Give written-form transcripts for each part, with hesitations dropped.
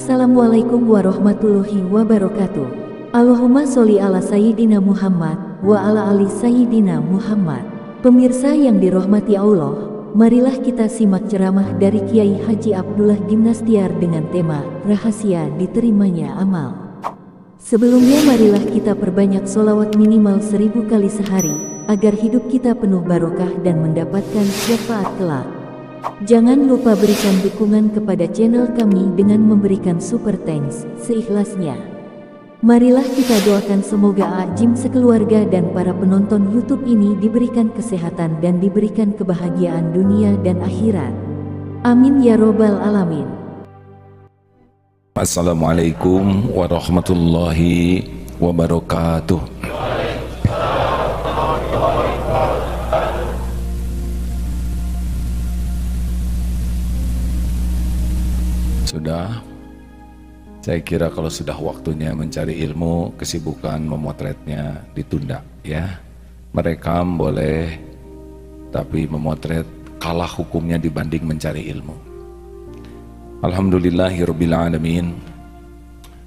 Assalamualaikum warahmatullahi wabarakatuh. Allahumma sholli ala Sayyidina Muhammad wa ala ali Sayyidina Muhammad. Pemirsa yang dirahmati Allah, marilah kita simak ceramah dari Kiai Haji Abdullah Gimnastiar dengan tema Rahasia Diterimanya Amal. Sebelumnya marilah kita perbanyak sholawat minimal 1000 kali sehari, agar hidup kita penuh barokah dan mendapatkan syafaat kelak. Jangan lupa berikan dukungan kepada channel kami dengan memberikan super thanks seikhlasnya. Marilah kita doakan semoga Ajim sekeluarga dan para penonton YouTube ini diberikan kesehatan dan diberikan kebahagiaan dunia dan akhirat. Amin ya robbal alamin. Assalamualaikum warahmatullahi wabarakatuh. Sudah, saya kira kalau sudah waktunya mencari ilmu, kesibukan memotretnya ditunda ya. Merekam boleh, tapi memotret kalah hukumnya dibanding mencari ilmu. Alhamdulillahirabbil alamin.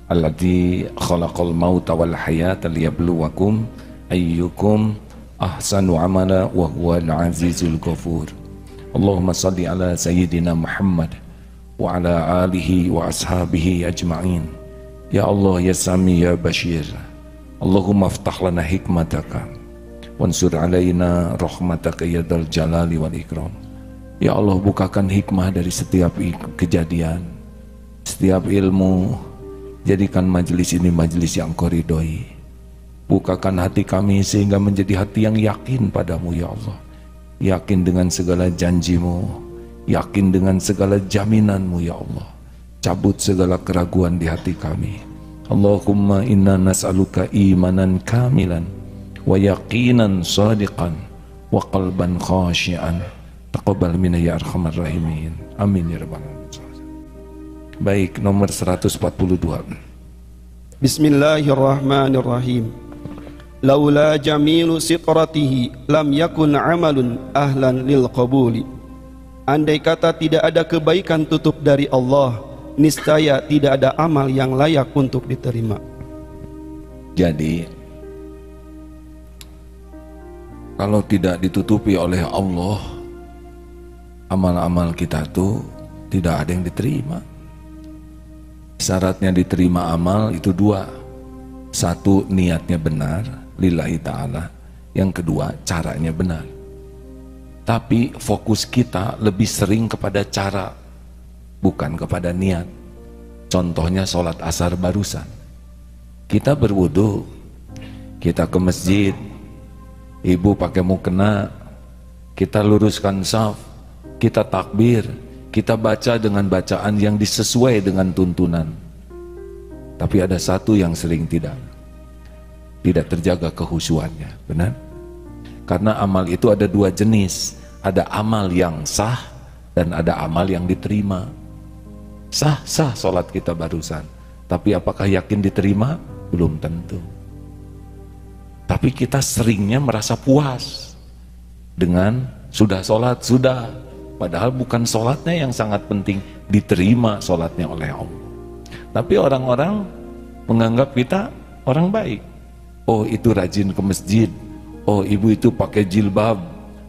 Alladzi khalaqal mauta wal hayata liyabluwakum ayyukum ahsanu amala wa huwal azizul ghafur. Allahumma shalli ala sayyidina Muhammad wa ala alihi wa ashabihi ajma'in. Ya Allah ya Sami ya Bashir, Allahumma aftah lana hikmataka wansur alaina rahmataka ya dzal jalali wal ikram. Ya Allah, bukakan hikmah dari setiap kejadian, setiap ilmu. Jadikan majelis ini majelis yang Kau ridhoi. Bukakan hati kami sehingga menjadi hati yang yakin padamu ya Allah, yakin dengan segala janjimu, yakin dengan segala jaminanmu ya Allah. Cabut segala keraguan di hati kami. Allahumma inna nas'aluka imanan kamilan wa yaqinan sadiqan wa qalban khashian. Taqabbal minna ya arhamar rahimin. Amin ya rabbal alamin. Baik, nomor 142. Bismillahirrahmanirrahim. Laula jamilu sitratihi lam yakun amalun ahlan lil qabuli. Andai kata tidak ada kebaikan tutup dari Allah, niscaya tidak ada amal yang layak untuk diterima. Jadi, kalau tidak ditutupi oleh Allah, amal-amal kita tuh tidak ada yang diterima. Syaratnya diterima amal itu dua. Satu, niatnya benar, lillahi ta'ala. Yang kedua, caranya benar. Tapi fokus kita lebih sering kepada cara, bukan kepada niat. Contohnya sholat asar barusan. Kita berwudu, kita ke masjid, ibu pakai mukena, kita luruskan shaf, kita takbir, kita baca dengan bacaan yang disesuai dengan tuntunan. Tapi ada satu yang sering tidak terjaga kehusuannya, benar? Karena amal itu ada dua jenis. Ada amal yang sah dan ada amal yang diterima. Sah sholat kita barusan, tapi apakah yakin diterima? Belum tentu. Tapi kita seringnya merasa puas dengan sudah sholat, sudah. Padahal bukan sholatnya yang sangat penting, diterima sholatnya oleh Allah. Tapi orang-orang menganggap kita orang baik. Oh, itu rajin ke masjid. Oh, ibu itu pakai jilbab.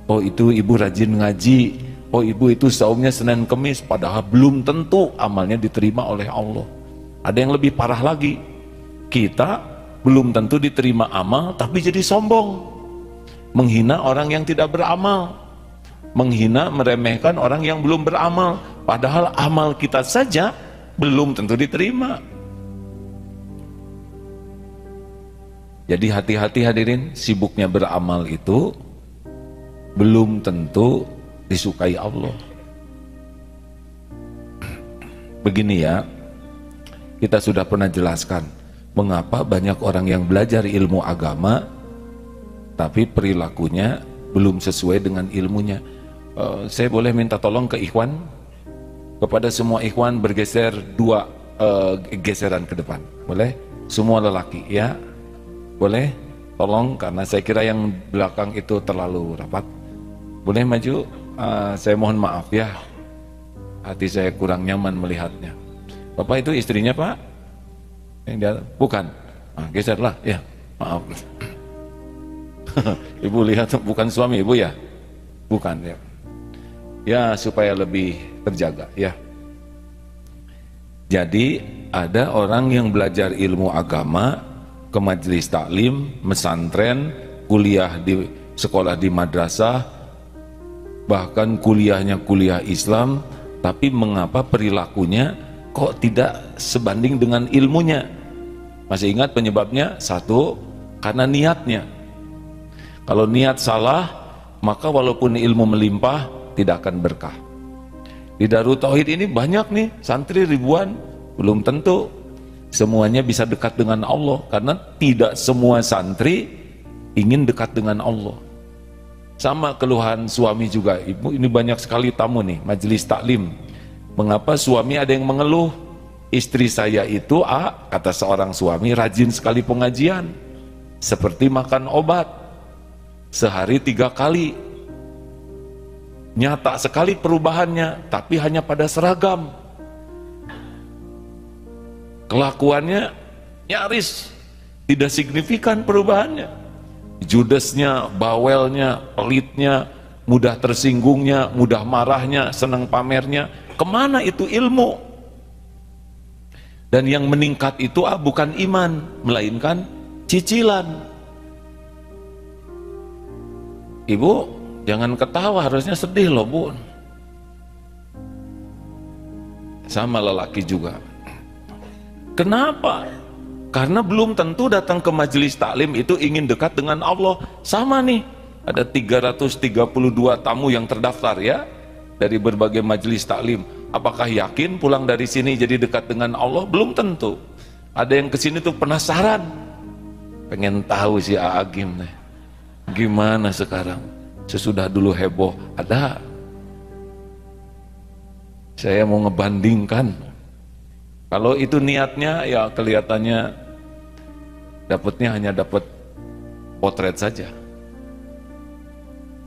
Oh, itu ibu rajin ngaji. Oh, ibu itu saumnya Senin Kemis. Padahal belum tentu amalnya diterima oleh Allah. Ada yang lebih parah lagi. Kita belum tentu diterima amal, tapi jadi sombong. Menghina orang yang tidak beramal. Menghina, meremehkan orang yang belum beramal. Padahal amal kita saja belum tentu diterima. Jadi hati-hati hadirin, sibuknya beramal itu belum tentu disukai Allah. Begini ya, kita sudah pernah jelaskan mengapa banyak orang yang belajar ilmu agama tapi perilakunya belum sesuai dengan ilmunya. Saya boleh minta tolong ke ikhwan, kepada semua ikhwan bergeser dua geseran ke depan, boleh? Semua lelaki ya, boleh? Tolong, karena saya kira yang belakang itu terlalu rapat. Boleh maju? Saya mohon maaf ya, hati saya kurang nyaman melihatnya. Bapak itu istrinya Pak? Yang dia, bukan. Nah, geserlah, ya. Maaf. Ibu lihat bukan suami ibu ya? Bukan ya. Ya supaya lebih terjaga ya. Jadi ada orang yang belajar ilmu agama ke majelis taklim, mesantren, kuliah di sekolah di madrasah, bahkan kuliahnya kuliah Islam, tapi mengapa perilakunya kok tidak sebanding dengan ilmunya? Masih ingat penyebabnya? Satu, karena niatnya. Kalau niat salah, maka walaupun ilmu melimpah, tidak akan berkah. Di Darut Tauhid ini banyak nih, santri ribuan, belum tentu semuanya bisa dekat dengan Allah, karena tidak semua santri ingin dekat dengan Allah. Sama keluhan suami juga, ibu ini banyak sekali tamu nih, majelis taklim. Mengapa suami ada yang mengeluh? Istri saya itu, kata seorang suami, rajin sekali pengajian, seperti makan obat, sehari 3 kali. Nyata sekali perubahannya, tapi hanya pada seragam. Kelakuannya nyaris tidak signifikan perubahannya. Judesnya, bawelnya, pelitnya, mudah tersinggungnya, mudah marahnya, senang pamernya. Kemana itu ilmu? Dan yang meningkat itu bukan iman, melainkan cicilan. Ibu, jangan ketawa, harusnya sedih loh Bu. Sama lelaki juga. Kenapa? Karena belum tentu datang ke majelis taklim itu ingin dekat dengan Allah. Sama nih, ada 332 tamu yang terdaftar ya, dari berbagai majelis taklim. Apakah yakin pulang dari sini jadi dekat dengan Allah? Belum tentu. Ada yang kesini tuh penasaran, pengen tahu si Agim nih, gimana sekarang? Sesudah dulu heboh, ada. Saya mau ngebandingkan. Kalau itu niatnya, ya kelihatannya dapatnya hanya dapat potret saja.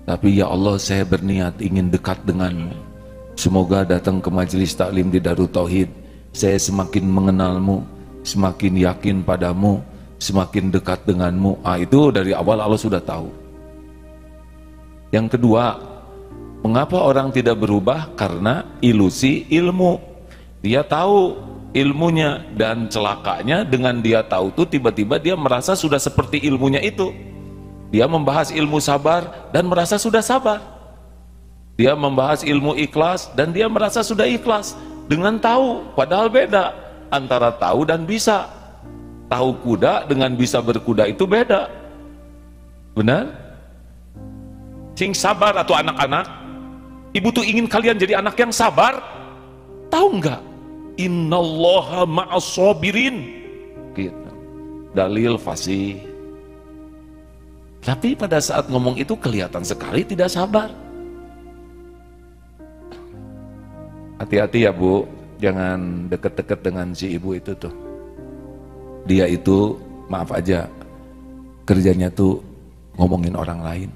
Tapi ya Allah, saya berniat ingin dekat denganmu. Semoga datang ke majelis taklim di Darut Tauhid, saya semakin mengenalmu, semakin yakin padamu, semakin dekat denganmu. Itu dari awal Allah sudah tahu. Yang kedua, mengapa orang tidak berubah? Karena ilusi ilmu. Dia tahu ilmunya, dan celakanya dengan dia tahu itu tiba-tiba dia merasa sudah seperti ilmunya itu. Dia membahas ilmu sabar dan merasa sudah sabar. Dia membahas ilmu ikhlas dan dia merasa sudah ikhlas dengan tahu, padahal beda antara tahu dan bisa. Tahu kuda dengan bisa berkuda itu beda. Benar? Sing sabar atau anak-anak, ibu tuh ingin kalian jadi anak yang sabar. Tahu nggak? Innallaha ma'as sabirin. Gitu. Dalil fasih. Tapi pada saat ngomong itu kelihatan sekali tidak sabar. Hati-hati ya Bu, jangan deket-deket dengan si ibu itu tuh. Dia itu, maaf aja, kerjanya tuh ngomongin orang lain.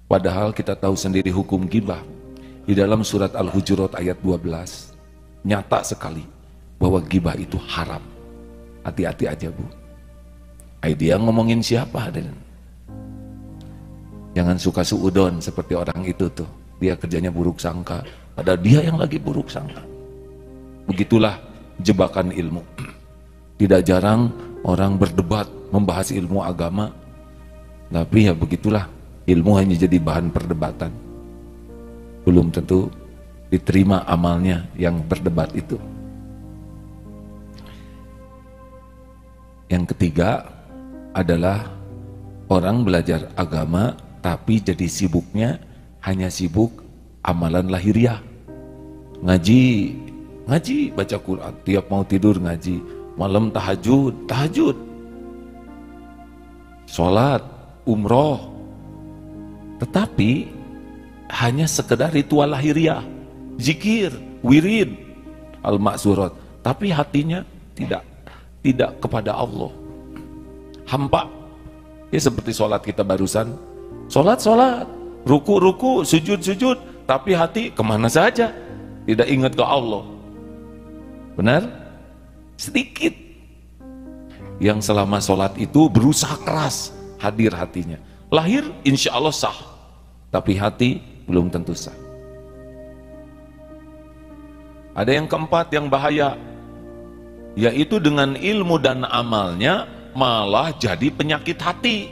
Padahal kita tahu sendiri hukum ghibah. Di dalam surat Al-Hujurat ayat 12, nyata sekali bahwa ghibah itu haram. Hati-hati aja Bu. Dia ngomongin siapa? Jangan suka suudon seperti orang itu tuh. Dia kerjanya buruk sangka, padahal dia yang lagi buruk sangka. Begitulah jebakan ilmu. Tidak jarang orang berdebat membahas ilmu agama, tapi ya begitulah, ilmu hanya jadi bahan perdebatan. Belum tentu diterima amalnya yang berdebat itu. Yang ketiga adalah orang belajar agama tapi jadi sibuknya hanya sibuk amalan lahiriah. Ngaji, baca Quran, tiap mau tidur ngaji, malam tahajud, sholat, umroh. Tetapi hanya sekedar ritual lahiriah, zikir, wirid, al-maksurat, tapi hatinya tidak kepada Allah. Hampa. Ya seperti sholat kita barusan, sholat, ruku, sujud, tapi hati kemana saja, tidak ingat ke Allah. Benar? Sedikit. Yang selama sholat itu berusaha keras hadir hatinya. Lahir insya Allah sah, tapi hati belum tentu sah. Ada yang keempat yang bahaya, yaitu dengan ilmu dan amalnya malah jadi penyakit hati.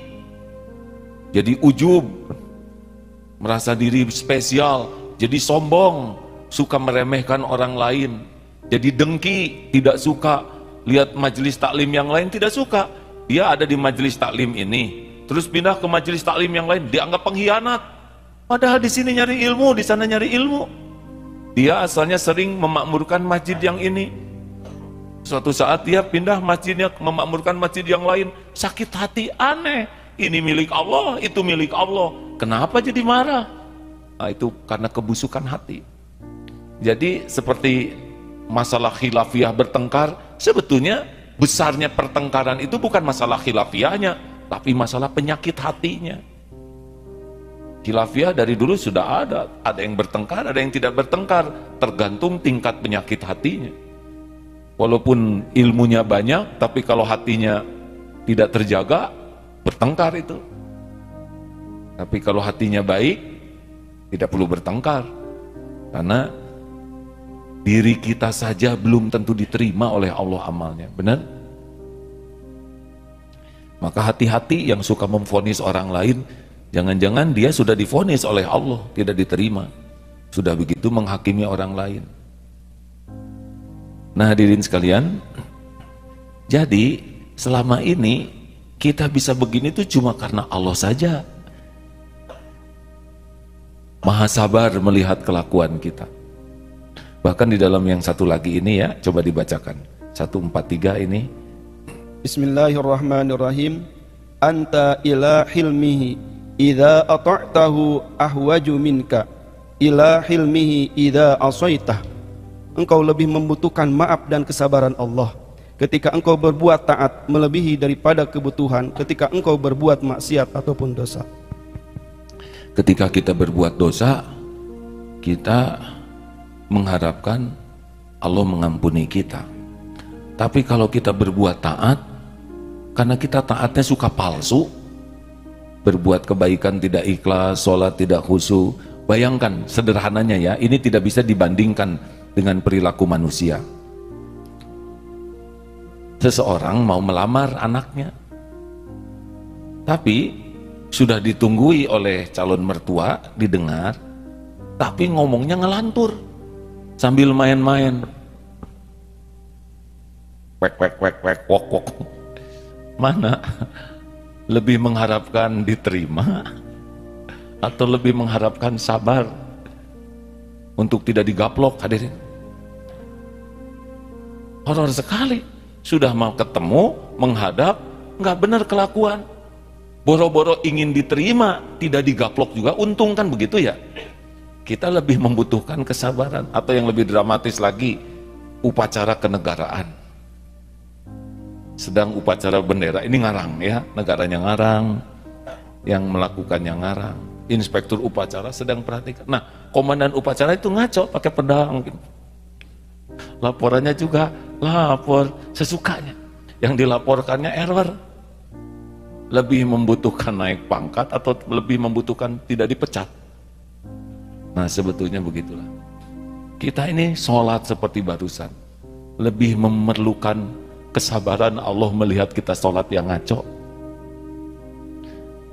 Jadi ujub, merasa diri spesial, jadi sombong, suka meremehkan orang lain, jadi dengki, tidak suka lihat majelis taklim yang lain, tidak suka. Dia ada di majelis taklim ini, terus pindah ke majelis taklim yang lain, dianggap pengkhianat. Padahal di sini nyari ilmu, di sana nyari ilmu. Dia asalnya sering memakmurkan masjid yang ini. Suatu saat dia pindah masjidnya, memakmurkan masjid yang lain, sakit hati, aneh. Ini milik Allah, itu milik Allah. Kenapa jadi marah? Nah, itu karena kebusukan hati. Jadi seperti masalah khilafiyah bertengkar, sebetulnya besarnya pertengkaran itu bukan masalah khilafiyahnya, tapi masalah penyakit hatinya. Khilafiyah dari dulu sudah ada yang bertengkar, ada yang tidak bertengkar, tergantung tingkat penyakit hatinya. Walaupun ilmunya banyak, tapi kalau hatinya tidak terjaga, bertengkar itu. Tapi kalau hatinya baik, tidak perlu bertengkar, karena diri kita saja belum tentu diterima oleh Allah amalnya, benar? Maka hati-hati yang suka memvonis orang lain, jangan-jangan dia sudah divonis oleh Allah, tidak diterima, sudah begitu menghakimi orang lain. Nah hadirin sekalian, jadi selama ini kita bisa begini tuh cuma karena Allah saja. Maha sabar melihat kelakuan kita. Bahkan di dalam yang satu lagi ini ya, coba dibacakan 143 ini. Bismillahirrahmanirrahim. Anta ila hilmihi idza ata'tahu ahwaju minka ila hilmihi idza asaitah. Engkau lebih membutuhkan maaf dan kesabaran Allah ketika engkau berbuat taat, melebihi daripada kebutuhan ketika engkau berbuat maksiat ataupun dosa. Ketika kita berbuat dosa, kita mengharapkan Allah mengampuni kita. Tapi kalau kita berbuat taat, karena kita taatnya suka palsu, berbuat kebaikan tidak ikhlas, sholat tidak khusyuk. Bayangkan sederhananya ya, ini tidak bisa dibandingkan dengan perilaku manusia. Seseorang mau melamar anaknya, tapi sudah ditunggui oleh calon mertua, didengar, tapi ngomongnya ngelantur sambil main-main, wek wek wek wek wok wok. Mana lebih mengharapkan diterima atau lebih mengharapkan sabar untuk tidak digaplok? Hadirin, horor sekali. Sudah mau ketemu, menghadap, nggak benar kelakuan, boro-boro ingin diterima, tidak digaplok juga, untung kan begitu ya. Kita lebih membutuhkan kesabaran, atau yang lebih dramatis lagi, upacara kenegaraan. Sedang upacara bendera, ini ngarang ya, negaranya ngarang, yang melakukannya ngarang, inspektur upacara sedang perhatikan. Nah, komandan upacara itu ngaco, pakai pedang. Laporannya juga lapor sesukanya, yang dilaporkannya error. Lebih membutuhkan naik pangkat atau lebih membutuhkan tidak dipecat? Nah sebetulnya begitulah. Kita ini sholat seperti barusan, lebih memerlukan kesabaran Allah melihat kita sholat yang ngaco.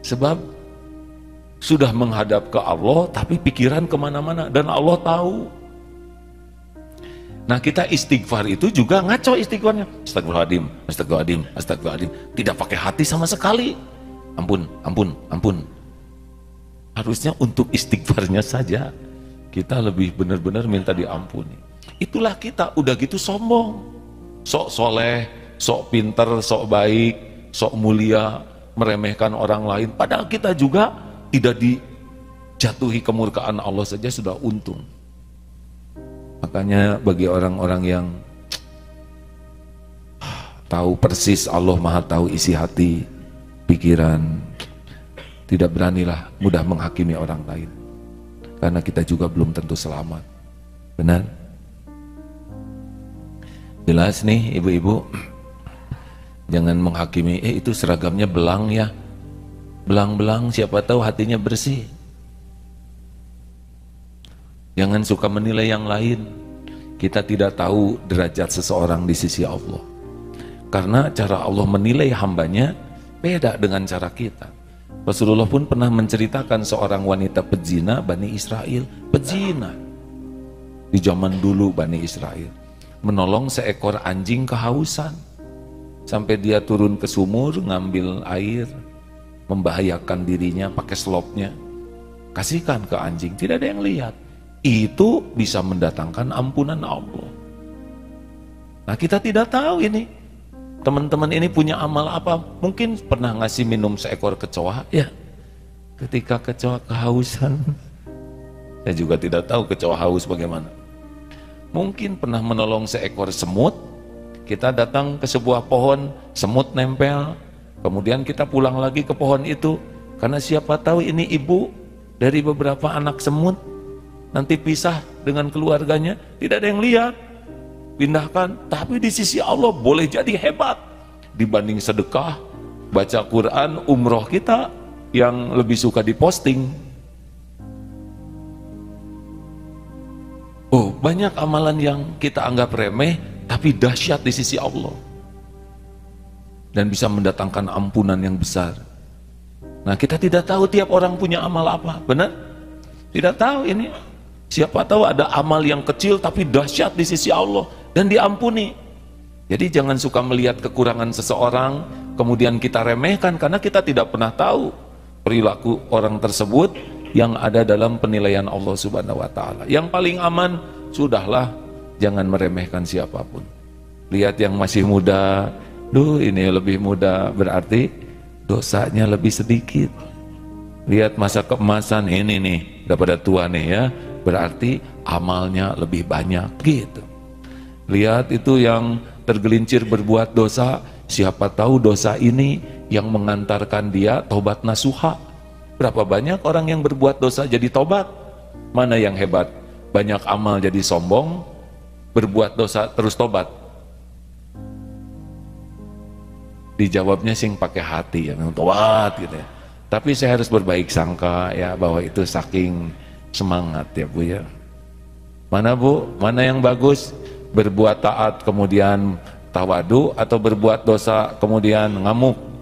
Sebab sudah menghadap ke Allah tapi pikiran kemana-mana, dan Allah tahu. Nah kita istighfar itu juga ngaco istighfarnya. Astagfirullahaladzim, astagfirullahaladzim, astagfirullahaladzim. Tidak pakai hati sama sekali. Ampun, ampun, ampun. Harusnya untuk istighfarnya saja kita lebih benar-benar minta diampuni. Itulah kita, udah gitu sombong. Sok soleh, sok pinter, sok baik, sok mulia, meremehkan orang lain. Padahal kita juga tidak dijatuhi kemurkaan Allah saja sudah untung. Makanya bagi orang-orang yang tahu persis Allah Maha tahu isi hati, pikiran, tidak beranilah mudah menghakimi orang lain, karena kita juga belum tentu selamat. Benar? Jelas nih ibu-ibu, jangan menghakimi, itu seragamnya belang ya, belang-belang, siapa tahu hatinya bersih. Jangan suka menilai yang lain. Kita tidak tahu derajat seseorang di sisi Allah, karena cara Allah menilai hambanya beda dengan cara kita. Rasulullah pun pernah menceritakan seorang wanita pezina Bani Israel, pezina di zaman dulu. Bani Israel menolong seekor anjing kehausan sampai dia turun ke sumur ngambil air, membahayakan dirinya pakai selopnya, kasihkan ke anjing, tidak ada yang lihat. Itu bisa mendatangkan ampunan Allah. Nah, kita tidak tahu ini teman-teman ini punya amal apa. Mungkin pernah ngasih minum seekor kecoa ya, ketika kecoa kehausan. Saya juga tidak tahu kecoa haus bagaimana. Mungkin pernah menolong seekor semut. Kita datang ke sebuah pohon, semut nempel, kemudian kita pulang lagi ke pohon itu, karena siapa tahu ini ibu dari beberapa anak semut, nanti pisah dengan keluarganya, tidak ada yang lihat, pindahkan. Tapi di sisi Allah boleh jadi hebat dibanding sedekah, baca Quran, umroh kita yang lebih suka diposting. Oh, banyak amalan yang kita anggap remeh tapi dahsyat di sisi Allah dan bisa mendatangkan ampunan yang besar. Nah, kita tidak tahu tiap orang punya amal apa, benar? Tidak tahu ini. Siapa tahu ada amal yang kecil tapi dahsyat di sisi Allah dan diampuni. Jadi jangan suka melihat kekurangan seseorang kemudian kita remehkan, karena kita tidak pernah tahu perilaku orang tersebut yang ada dalam penilaian Allah Subhanahu wa taala. Yang paling aman, sudahlah, jangan meremehkan siapapun. Lihat yang masih muda, ini lebih muda, berarti dosanya lebih sedikit. Lihat masa keemasan, ini nih udah pada tua nih ya, berarti amalnya lebih banyak gitu. Lihat itu yang tergelincir berbuat dosa, siapa tahu dosa ini yang mengantarkan dia tobat nasuha. Berapa banyak orang yang berbuat dosa jadi tobat? Mana yang hebat? Banyak amal jadi sombong, berbuat dosa terus tobat. Dijawabnya sing pakai hati ya, memang tobat gitu ya. Tapi saya harus berbaik sangka ya, bahwa itu saking semangat ya Bu ya. Mana Bu? Mana yang bagus? Berbuat taat kemudian tawadu, atau berbuat dosa kemudian ngamuk?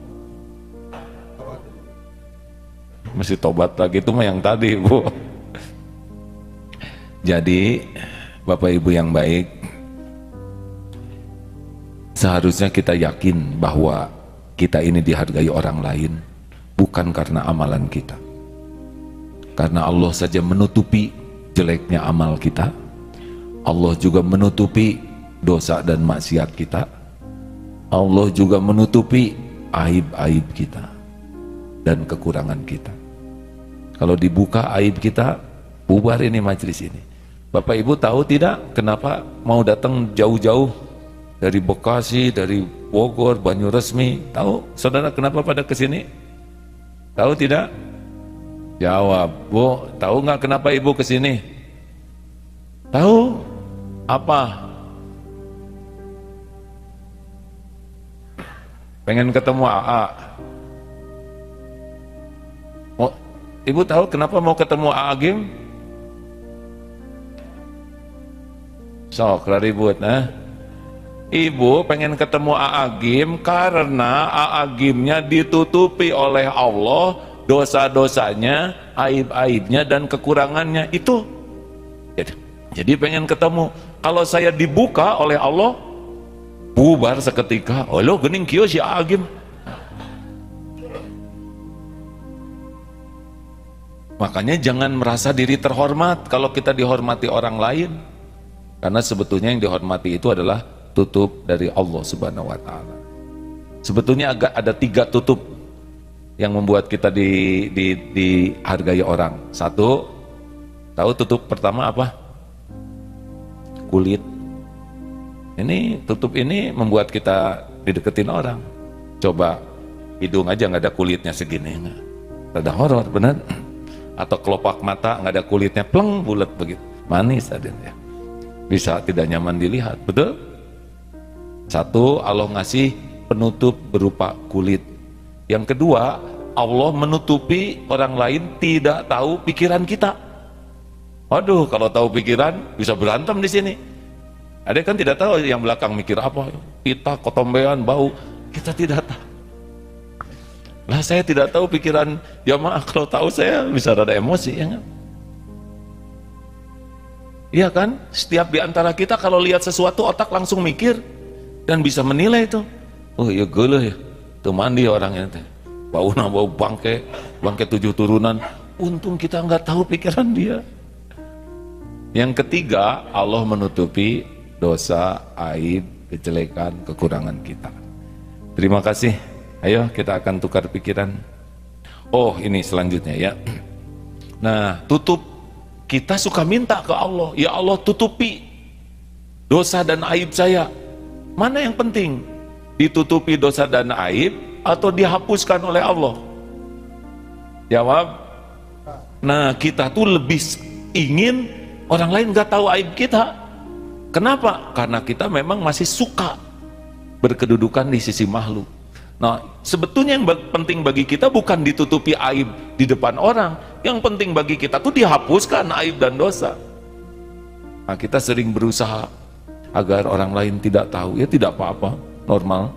Mesti tobat lagi, itu mah yang tadi Bu. Jadi Bapak Ibu yang baik, seharusnya kita yakin bahwa kita ini dihargai orang lain bukan karena amalan kita. Karena Allah saja menutupi jeleknya amal kita, Allah juga menutupi dosa dan maksiat kita, Allah juga menutupi aib-aib kita dan kekurangan kita. Kalau dibuka aib kita, bubar ini majelis ini. Bapak Ibu tahu tidak kenapa mau datang jauh-jauh dari Bekasi, dari Bogor, Banyuresmi? Tahu saudara kenapa pada kesini? Tahu tidak? Jawab, Bu. Tahu nggak kenapa Ibu kesini? Tahu? Apa? Pengen ketemu AA. Ibu tahu kenapa mau ketemu AA Gim? Sok ribut, Ibu pengen ketemu AA Gim karena AA Gimnya ditutupi oleh Allah dosa-dosanya, aib-aibnya dan kekurangannya itu. Jadi pengen ketemu. Kalau saya dibuka oleh Allah, bubar seketika. Oh lo gening kio si AA Gim. Makanya jangan merasa diri terhormat kalau kita dihormati orang lain, karena sebetulnya yang dihormati itu adalah tutup dari Allah Subhanahu wa taala. Sebetulnya ada 3 tutup yang membuat kita dihargai orang. 1, tahu tutup pertama apa? Kulit. Ini tutup ini membuat kita dideketin orang. Coba hidung aja nggak ada kulitnya segini, ada horor, benar? Atau kelopak mata nggak ada kulitnya, pleng bulat begitu, manis ada ya, bisa tidak nyaman dilihat, betul? Satu, Allah ngasih penutup berupa kulit. Yang kedua, Allah menutupi orang lain tidak tahu pikiran kita. Waduh, kalau tahu pikiran bisa berantem di sini. Ada kan tidak tahu yang belakang mikir apa. Kita kotombean, bau, kita tidak tahu. Lah saya tidak tahu pikiran jamaah, kalau tahu saya bisa rada emosi, ya kan? Iya kan? Setiap di antara kita kalau lihat sesuatu otak langsung mikir dan bisa menilai itu. Oh iya geuleuh ya. Tuh mandi orangnya teh. Bauna bau bangke 7 turunan. Untung kita nggak tahu pikiran dia. Yang ketiga, Allah menutupi dosa, aib, kejelekan, kekurangan kita. Terima kasih. Ayo kita akan tukar pikiran. Oh ini selanjutnya ya. Nah tutup, kita suka minta ke Allah, ya Allah tutupi dosa dan aib saya. Mana yang penting? Ditutupi dosa dan aib atau dihapuskan oleh Allah? Jawab. Nah kita tuh lebih ingin orang lain gak tahu aib kita. Kenapa? Karena kita memang masih suka berkedudukan di sisi makhluk. Nah, sebetulnya yang penting bagi kita bukan ditutupi aib di depan orang. Yang penting bagi kita tuh dihapuskan aib dan dosa. Nah, kita sering berusaha agar orang lain tidak tahu. Ya tidak apa-apa, normal.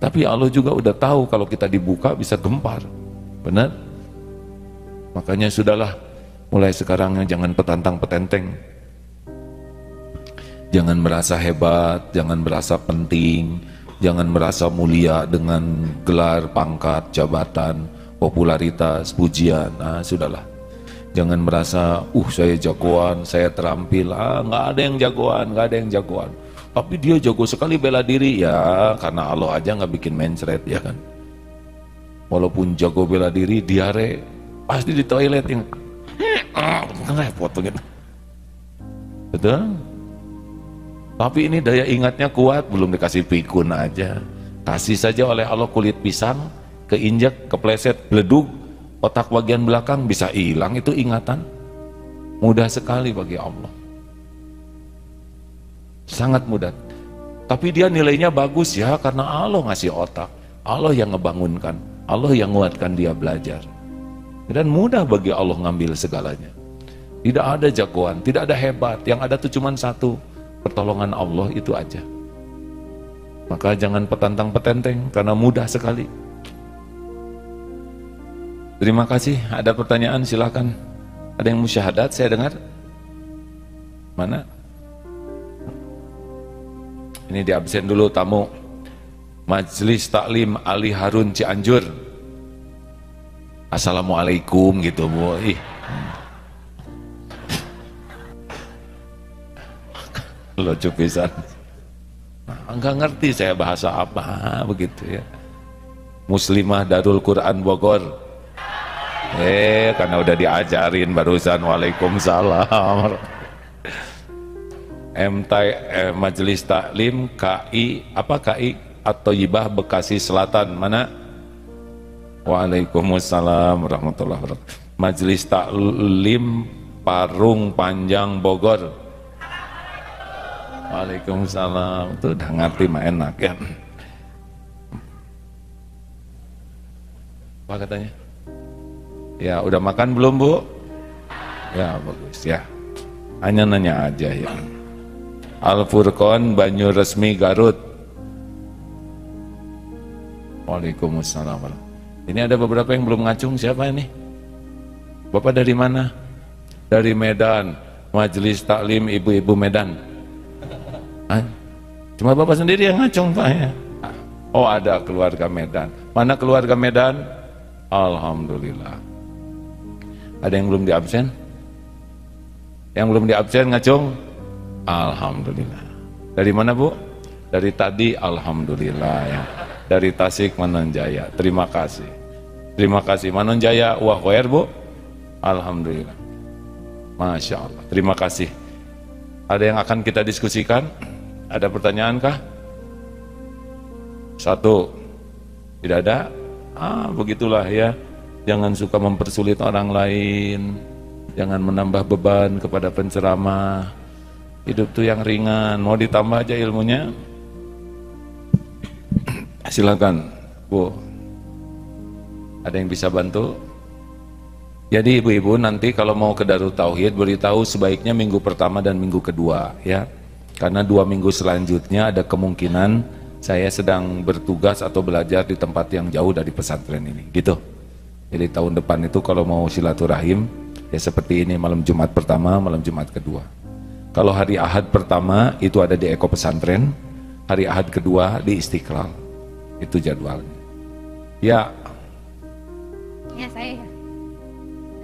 Tapi Allah juga udah tahu kalau kita dibuka bisa gempar. Benar? Makanya sudahlah, mulai sekarang jangan petantang-petenteng. Jangan merasa hebat, jangan merasa penting. Jangan merasa mulia dengan gelar, pangkat, jabatan, popularitas, pujian. Nah, sudahlah. Jangan merasa, saya jagoan, saya terampil. Nggak ada yang jagoan, nggak ada yang jagoan. Tapi dia jago sekali bela diri. Ya, karena Allah aja nggak bikin mencret, ya kan. Walaupun jago bela diri, diare, pasti di toilet yang repot begitu. Betul? Tapi ini daya ingatnya kuat, belum dikasih pikun aja. Kasih saja oleh Allah kulit pisang, keinjak, kepleset, beledug, otak bagian belakang bisa hilang itu ingatan. Mudah sekali bagi Allah. Sangat mudah. Tapi dia nilainya bagus ya, karena Allah ngasih otak. Allah yang ngebangunkan, Allah yang nguatkan dia belajar. Dan mudah bagi Allah ngambil segalanya. Tidak ada jagoan, tidak ada hebat, yang ada tuh cuma satu. Pertolongan Allah itu aja. Maka jangan petantang-petenteng karena mudah sekali. Terima kasih. Ada pertanyaan silakan. Ada yang musyahadat saya dengar? Mana? Ini di absen dulu tamu. Majelis Taklim Ali Harun Cianjur. Assalamualaikum gitu Bu. Lucu pisan. Enggak ngerti saya bahasa apa begitu ya. Muslimah Darul Quran Bogor. Karena udah diajarin barusan. Waalaikumsalam. Majelis Taklim KI At-Thayyibah Bekasi Selatan. Mana? Waalaikumsalam warahmatullahi wabarakatuh. Majelis Taklim Parung Panjang Bogor. Waalaikumsalam. Itu udah ngerti mah enak ya. Apa katanya? Ya udah makan belum Bu? Ya bagus ya. Hanya nanya aja ya. Al-Furqon Banyu Resmi Garut. Waalaikumsalam. Ini ada beberapa yang belum ngacung. Siapa ini? Bapak dari mana? Dari Medan. Majelis Taklim Ibu-Ibu Medan. Cuma Bapak sendiri yang ngacung Pak ya? Oh ada keluarga Medan. Mana keluarga Medan? Alhamdulillah. Ada yang belum di absen? Yang belum di absen ngacung? Alhamdulillah. Dari mana Bu? Dari tadi Alhamdulillah ya. Dari Tasik Manonjaya. Terima kasih. Terima kasih Manonjaya. Wah khair Bu? Alhamdulillah. Masya Allah. Terima kasih. Ada yang akan kita diskusikan? Ada pertanyaan kah? Satu. Tidak ada? Begitulah ya. Jangan suka mempersulit orang lain. Jangan menambah beban kepada penceramah. Hidup tuh yang ringan. Mau ditambah aja ilmunya? Silakan, Bu. Ada yang bisa bantu? Jadi ibu-ibu nanti kalau mau ke Darut Tauhid beritahu sebaiknya minggu pertama dan minggu kedua ya. Karena 2 minggu selanjutnya ada kemungkinan saya sedang bertugas atau belajar di tempat yang jauh dari pesantren ini, gitu. Jadi tahun depan itu kalau mau silaturahim ya seperti ini, malam Jumat pertama, malam Jumat kedua. Kalau hari Ahad pertama itu ada di Eko Pesantren, hari Ahad kedua di Istiqlal. Itu jadwalnya. Ya. Ya saya.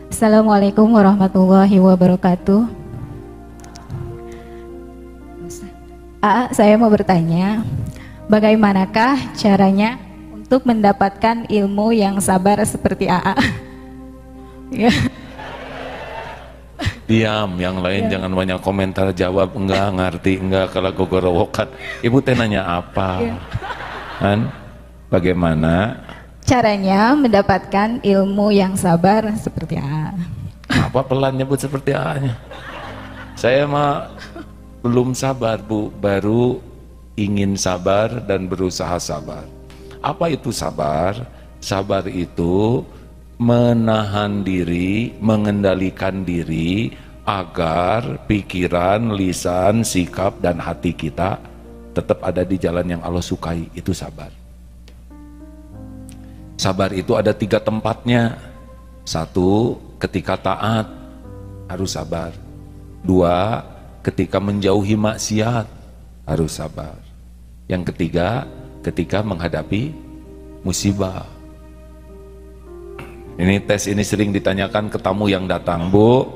Assalamualaikum warahmatullahi wabarakatuh. Saya mau bertanya, bagaimanakah caranya untuk mendapatkan ilmu yang sabar seperti AA? Ya. Diam, yang lain jangan banyak komentar, jawab enggak, ngerti enggak, kalau gogorowokan. Ibu teh nanya apa? Kan? Bagaimana caranya mendapatkan ilmu yang sabar seperti AA? Apa pelan nyebut seperti A-nya? Saya mah belum sabar, Bu, baru ingin sabar dan berusaha sabar. Apa itu sabar? Sabar itu menahan diri, mengendalikan diri agar pikiran, lisan, sikap dan hati kita tetap ada di jalan yang Allah sukai. Itu sabar. Sabar itu ada 3 tempatnya. 1, ketika taat harus sabar. 2, ketika menjauhi maksiat harus sabar. Yang ketiga, ketika menghadapi musibah. Ini tes ini sering ditanyakan ke tamu yang datang. Bu,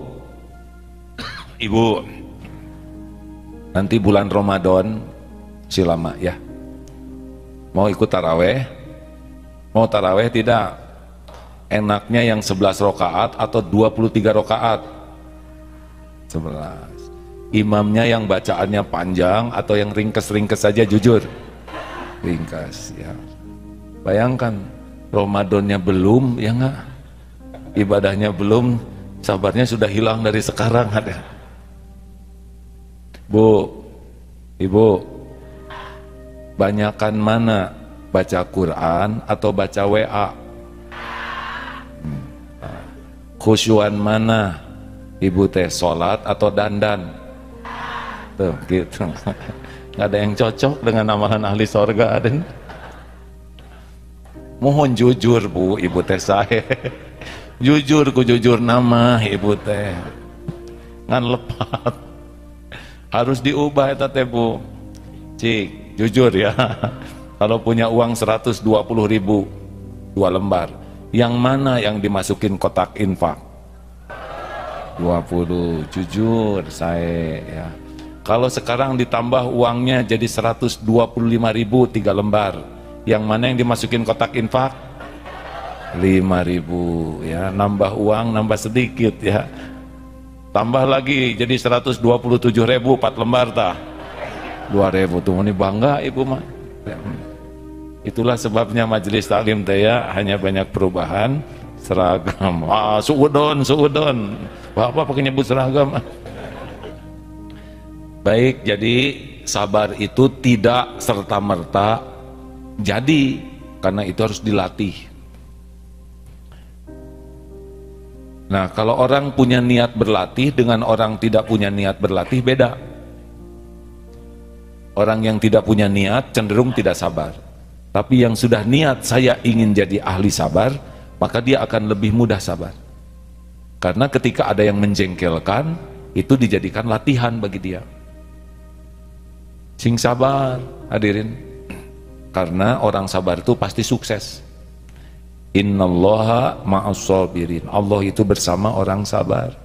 Ibu, nanti bulan Ramadan silama ya, mau ikut taraweh? Mau taraweh tidak? Enaknya yang 11 rakaat atau 23 rakaat? 11. Imamnya yang bacaannya panjang atau yang ringkes-ringkes saja, jujur? Ringkes ya. Bayangkan Ramadannya belum, ya enggak? Ibadahnya belum, sabarnya sudah hilang dari sekarang ada. Bu, Ibu, banyakan mana? Baca Quran atau baca WA? Khusyuan mana? Ibu teh sholat atau dandan? Tuh gitu. Nggak ada yang cocok dengan amalan ahli sorga, aden. Mohon jujur, Bu, Ibu teh saya. Jujur ku jujur nama Ibu teh. Ngan lepat. Harus diubah eta teh, Bu. Cik, jujur ya. Kalau punya uang 120.000 2 lembar, yang mana yang dimasukin kotak infak? 20, jujur saya ya. Kalau sekarang ditambah uangnya jadi 125.000 3 lembar, yang mana yang dimasukin kotak infak? 5.000 ya, nambah uang nambah sedikit ya. Tambah lagi jadi 127.000 4 lembar tah. 2.000 tuh, ini bangga Ibu mah. Itulah sebabnya majelis taklim teh ya, hanya banyak perubahan seragam. Suudon. Bapak pakai nyebut seragam. Baik, jadi sabar itu tidak serta-merta jadi, karena itu harus dilatih. Nah, kalau orang punya niat berlatih dengan orang tidak punya niat berlatih beda. Orang yang tidak punya niat cenderung tidak sabar. Tapi yang sudah niat saya ingin jadi ahli sabar, maka dia akan lebih mudah sabar. Karena ketika ada yang menjengkelkan, itu dijadikan latihan bagi dia. Sing sabar, hadirin. Karena orang sabar itu pasti sukses. Innallaha ma'as-sabirin. Allah itu bersama orang sabar.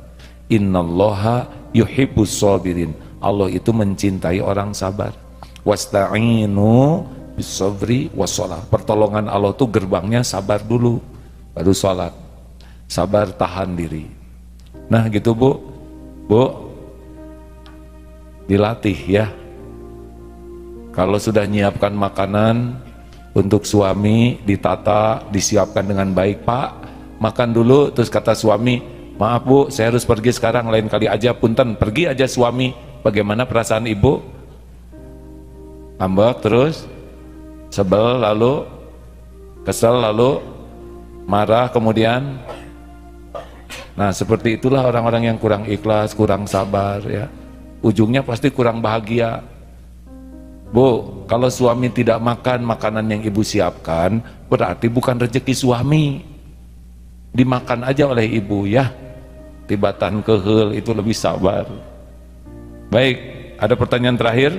Innallaha yuhibbus sabirin. Allah itu mencintai orang sabar. Wasta'inu bisabri wassalah. Pertolongan Allah itu gerbangnya sabar dulu, baru sholat. Sabar, tahan diri. Nah gitu Bu, dilatih ya. Kalau sudah nyiapkan makanan untuk suami, ditata, disiapkan dengan baik. Pak, makan dulu. Terus kata suami, maaf Bu, saya harus pergi sekarang, lain kali aja, punten. Pergi aja suami. Bagaimana perasaan ibu? Ambek terus Sebel lalu kesel lalu marah kemudian. Nah seperti itulah orang-orang yang kurang ikhlas, kurang sabar ya. Ujungnya pasti kurang bahagia. Bu, kalau suami tidak makan makanan yang ibu siapkan, berarti bukan rezeki suami. Dimakan aja oleh ibu ya. Tibatan kehel itu lebih sabar. Baik, ada pertanyaan terakhir?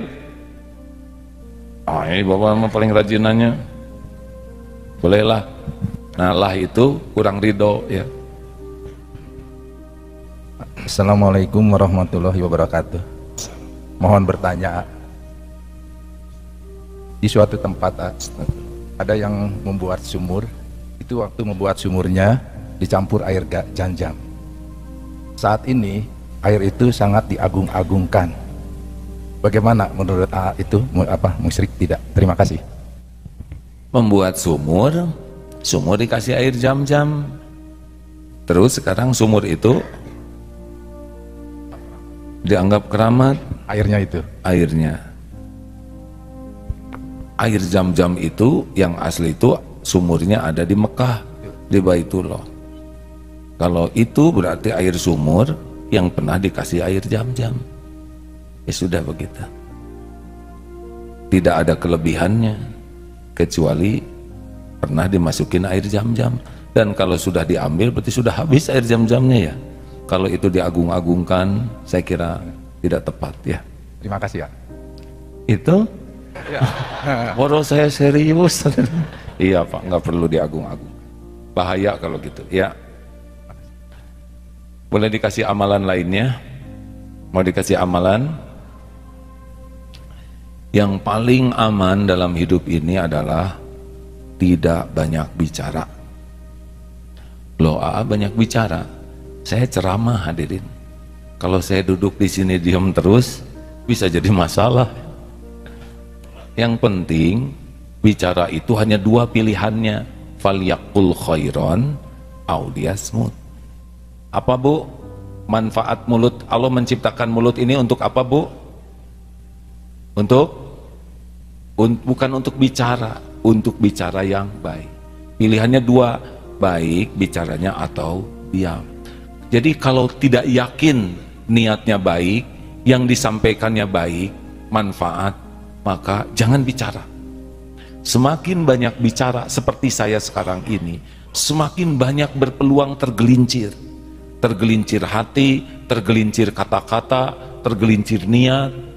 Ini bapak paling rajin nanya. Bolehlah. Nah lah itu kurang ridho ya. Assalamualaikum warahmatullahi wabarakatuh. Mohon bertanya, di suatu tempat ada yang membuat sumur. Itu waktu membuat sumurnya dicampur air jam-jam. Saat ini air itu sangat diagung-agungkan. Bagaimana menurut itu, musyrik tidak? Terima kasih. Membuat sumur dikasih air jam-jam. Terus sekarang sumur itu dianggap keramat. Airnya itu? Airnya. Air jam-jam itu yang asli itu sumurnya ada di Mekah, di Baitullah. Kalau itu berarti air sumur yang pernah dikasih air jam-jam. Ya sudah begitu. Tidak ada kelebihannya kecuali pernah dimasukin air jam-jam. Dan kalau sudah diambil berarti sudah habis air jam-jamnya ya. Kalau itu diagung-agungkan saya kira tidak tepat ya. Terima kasih ya. Itu ya. Waduh saya serius. Iya Pak, nggak perlu diagung-agung. Bahaya kalau gitu ya. Boleh dikasih amalan lainnya? Mau dikasih amalan? Yang paling aman dalam hidup ini adalah tidak banyak bicara. Loh, banyak bicara. Saya ceramah hadirin. Kalau saya duduk di sini diam terus, bisa jadi masalah. Yang penting bicara itu hanya dua pilihannya. Falyaqul khairan aw liyasmut. Apa Bu? Manfaat mulut, Allah menciptakan mulut ini untuk apa Bu? Bukan untuk bicara, untuk bicara yang baik. Pilihannya dua, baik bicaranya atau diam. Jadi kalau tidak yakin niatnya baik, yang disampaikannya baik, manfaat, maka jangan bicara. Semakin banyak bicara seperti saya sekarang ini, semakin banyak berpeluang tergelincir. Tergelincir hati, tergelincir kata-kata, tergelincir niat.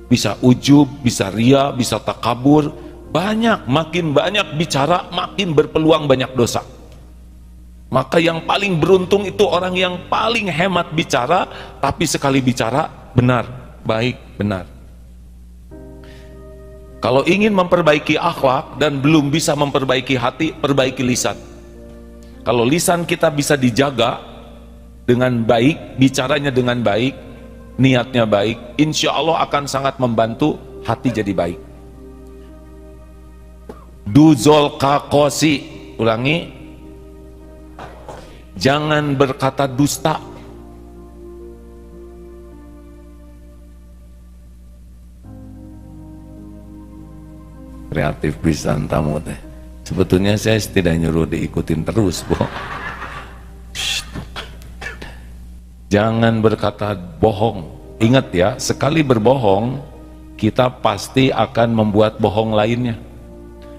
Bisa ujub, bisa ria, bisa takabur. Makin banyak bicara, makin berpeluang banyak dosa. Maka yang paling beruntung itu orang yang paling hemat bicara, tapi sekali bicara benar, baik, benar. Kalau ingin memperbaiki akhlak dan belum bisa memperbaiki hati, perbaiki lisan. Kalau lisan kita bisa dijaga dengan baik, bicaranya dengan baik, niatnya baik, insya Allah akan sangat membantu hati jadi baik. Duzol kakosi, ulangi, jangan berkata dusta. Kreatif pisan tamu teh. Sebetulnya saya tidak nyuruh diikutin terus, Bu. Jangan berkata bohong. Ingat ya, sekali berbohong kita pasti akan membuat bohong lainnya.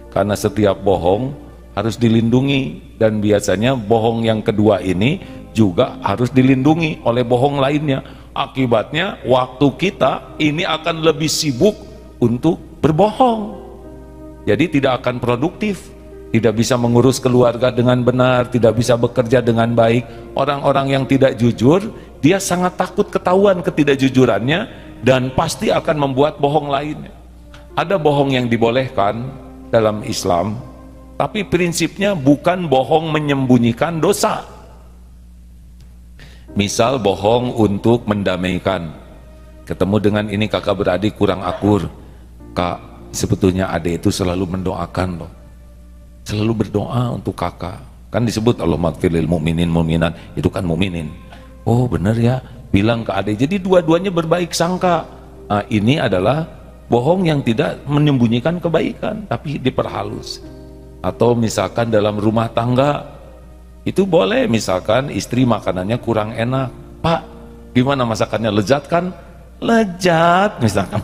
Karena setiap bohong harus dilindungi, dan biasanya bohong yang kedua ini juga harus dilindungi oleh bohong lainnya. Akibatnya waktu kita ini akan lebih sibuk untuk berbohong. Jadi tidak akan produktif, tidak bisa mengurus keluarga dengan benar, tidak bisa bekerja dengan baik. Orang-orang yang tidak jujur, dia sangat takut ketahuan ketidakjujurannya dan pasti akan membuat bohong lainnya. Ada bohong yang dibolehkan dalam Islam, tapi prinsipnya bukan bohong menyembunyikan dosa. Misal bohong untuk mendamaikan. Ketemu dengan ini kakak beradik kurang akur. Kak, sebetulnya adik itu selalu mendoakan loh. Selalu berdoa untuk kakak. Kan disebut Allahumma ighfir lil mu'minin mu'minat, itu kan mu'minin. Oh benar ya, bilang ke adik. Jadi dua-duanya berbaik sangka. Nah, ini adalah bohong yang tidak menyembunyikan kebaikan tapi diperhalus. Atau misalkan dalam rumah tangga itu boleh, misalkan istri makanannya kurang enak, Pak gimana masakannya, lezat kan? Lezat misalkan.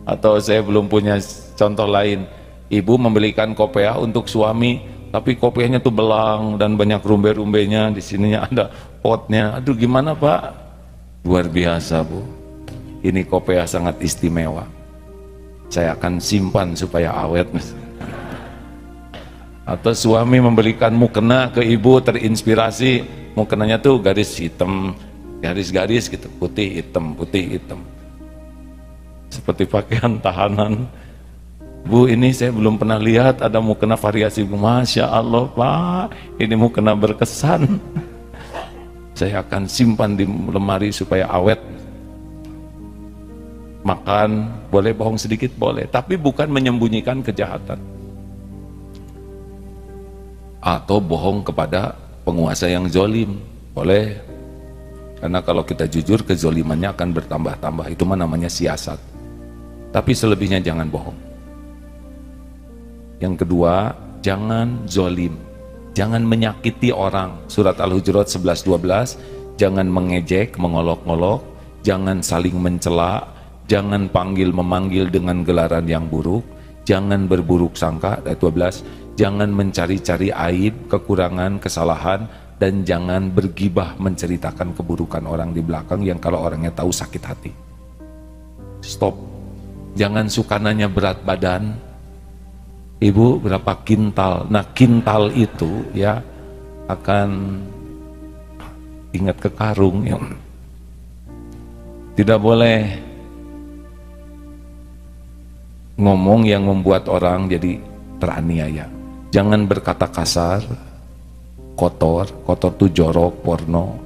Atau saya belum punya contoh lain, ibu membelikan kopiah untuk suami tapi kopiahnya tuh belang dan banyak rumbe-rumbenya, di sininya ada potnya, aduh gimana Pak? Luar biasa Bu, ini kopiah sangat istimewa, saya akan simpan supaya awet. Atau suami memberikan mukena ke ibu, terinspirasi mukenanya tuh garis hitam, garis-garis gitu, putih hitam, seperti pakaian tahanan. Bu, ini saya belum pernah lihat ada mukena variasi. Masya Allah Pak, ini mukena berkesan. Saya akan simpan di lemari supaya awet. Makan boleh, bohong sedikit boleh, tapi bukan menyembunyikan kejahatan. Atau bohong kepada penguasa yang zolim boleh, karena kalau kita jujur kezolimannya akan bertambah-tambah, itu mah namanya siasat. Tapi selebihnya jangan bohong. Yang kedua, jangan zolim, jangan menyakiti orang. Surat Al-Hujurat 11-12, jangan mengejek, mengolok-olok, jangan saling mencela, jangan memanggil dengan gelaran yang buruk, jangan berburuk sangka. Ayat 12, jangan mencari-cari aib, kekurangan, kesalahan, dan jangan bergibah menceritakan keburukan orang di belakang yang kalau orangnya tahu sakit hati. Stop. Jangan suka nanya berat badan, ibu berapa kintal. Nah kintal itu ya akan ingat ke karung ya. Tidak boleh ngomong yang membuat orang jadi teraniaya. Jangan berkata kasar, kotor tuh jorok, porno,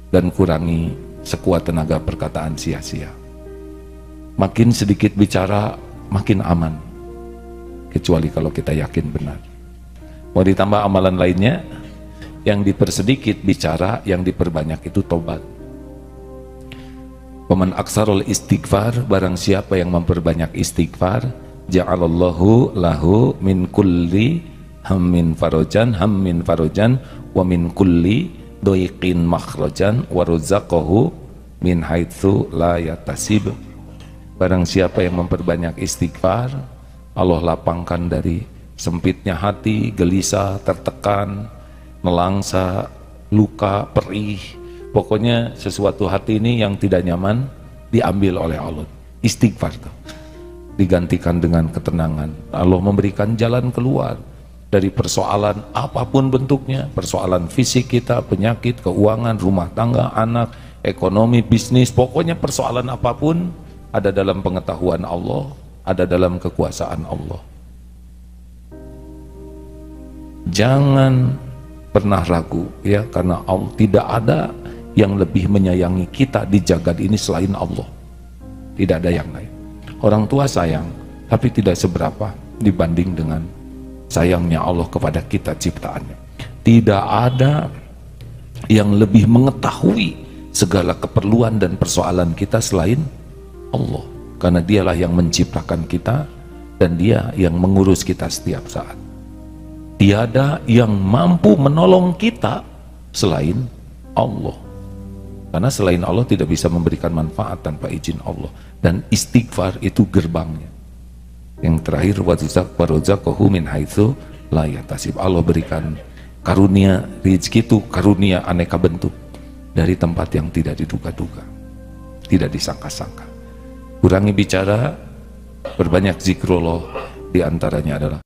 dan kurangi sekuat tenaga perkataan sia-sia. Makin sedikit bicara, makin aman, kecuali kalau kita yakin benar. Mau ditambah amalan lainnya, yang dipersedikit bicara, yang diperbanyak itu tobat. Waman aksarul istighfar, barang siapa yang memperbanyak istighfar, ja'alallahu lahu min kulli hammin farajan wa min kulli doiqin makhrajan wa razaqahu min haitsu la yatasib. Barang siapa yang memperbanyak istighfar, Allah lapangkan dari sempitnya hati, gelisah, tertekan, nelangsa, luka, perih, pokoknya sesuatu hati ini yang tidak nyaman diambil oleh Allah. Istighfar tuh digantikan dengan ketenangan. Allah memberikan jalan keluar dari persoalan apapun bentuknya, persoalan fisik kita, penyakit, keuangan, rumah tangga, anak, ekonomi, bisnis, pokoknya persoalan apapun ada dalam pengetahuan Allah, ada dalam kekuasaan Allah. Jangan pernah ragu ya, karena Allah tidak ada yang lebih menyayangi kita di jagat ini selain Allah. Tidak ada yang lain. Orang tua sayang, tapi tidak seberapa dibanding dengan sayangnya Allah kepada kita ciptaannya. Tidak ada yang lebih mengetahui segala keperluan dan persoalan kita selain Allah, karena dialah yang menciptakan kita dan dia yang mengurus kita setiap saat. Tiada yang mampu menolong kita selain Allah, karena selain Allah tidak bisa memberikan manfaat tanpa izin Allah. Dan istighfar itu gerbangnya. Yang terakhir, warzaqahu min haitsu la yatasib. Allah berikan karunia rezeki itu karunia aneka bentuk dari tempat yang tidak diduga-duga, tidak disangka-sangka. Kurangi bicara, berbanyak zikrullah, di antaranya adalah